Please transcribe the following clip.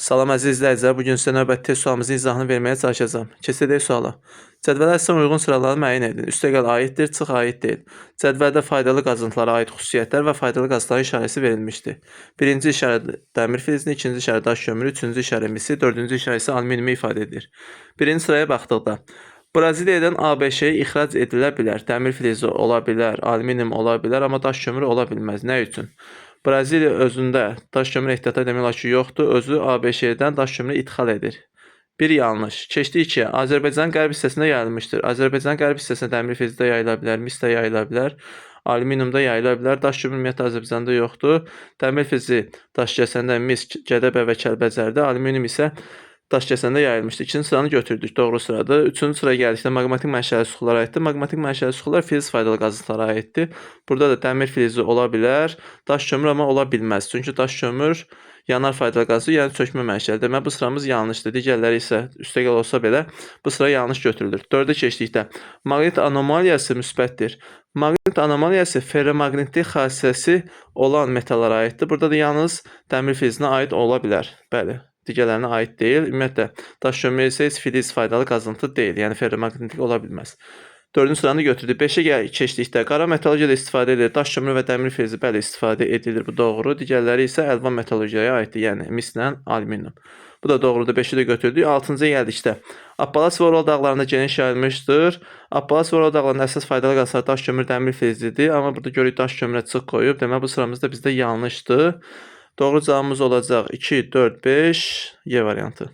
Salam əziz izləyicilər, bugün sizə növbəti test sualımızın izahını verməyə çalışacağam. Keçək suala. Cədvələ əsasən uyğun sıraları müəyyən edin. Üstəgəl aiddir, çıx aid deyil. Cədvəldə faydalı qazıntılara aid xüsusiyyətlər və faydalı qazıntıların işarəsi verilmişdir. Birinci işarə dəmir filizini, ikinci işarə daş kömürü, üçüncü işarə misi, dördüncü işarə isə alüminiumu ifadə edir. Birinci sıraya baxdıqda, Braziliyadan ABŞ-yə ixrac edilə bilər. Dəmir filizi ola bilər, alüminium ola bilər, amma daş kömürü ola bilməz. Nə üçün? Braziliya özündə daş kömürü ehtiyatı demək olar ki, yoxdur. Özü ABŞ-dən daş kömürü idxal edir. Bir yanlış. Keçdik 2-yə. Azərbaycanın qərb hissəsində yayılmışdır. Azərbaycanın qərb hissəsində dəmir filizi də yayıla bilər, mis də yayıla bilər, alüminium da yayıla bilər. Daş kömürü ümumiyyətlə Azərbaycanda yoxdur. Dəmir filizi Daşkəsəndə, mis, Gədəbəy və Kəlbəcərdə, alüminium isə Daşkəsəndə yayılmışdı. İkinci sıranı götürdük. Doğru sıradır. Üçüncü sıraya gəldikdə maqmatik mənşəli suxulara aiddir. Maqmatik mənşəli suxular filiz faydalı qazıntılara aiddir. Burada da dəmir filizi ola bilər, daş kömür amma ola bilməz. Çünki daş kömür yanar faydalı qazı, yəni çökmə mənşəli. Demək bu sıramız yanlışdır. Digərləri isə üstəgəl olsa belə bu sıra yanlış götürülür. 4-ə keçdikdə maqnit anomaliyası müsbətdir. Maqnit anomaliyası ferromaqnitlik xassəsi olan metallara aiddir. Burada da yalnız dəmir filizinə aid ola bilər. Bəli. Digərlərinə aid deyil. Ümumiyyətlə, daş kömürü isə heç filiz faydalı qazıntı deyil. Yəni ferromaqnitlik ola bilməz. 4-cü sıranı götürdük. 5-ə keçdikdə qara metallurgiyada istifadə edilir. Daş kömürü və dəmir filizi bəli istifadə edilir. Bu doğru. Digərləri isə əlvan metallurgiyaya aiddir. Yəni mislə alüminium. Bu da doğrudur. 5-i də götürdük. 6-cıya gəldikdə Appalas və Ural dağlarında geniş yayılmışdır. Appalas və Ural dağlarında əsas faydalı qazıntılar daş kömürü, dəmir filizidir. Amma burada görürük daş kömürə çıx qoyub. Demək bu sıramız da bizdə yanlışdır. Doğru cavabımız olacaq 2, 4, 5, Y variantı.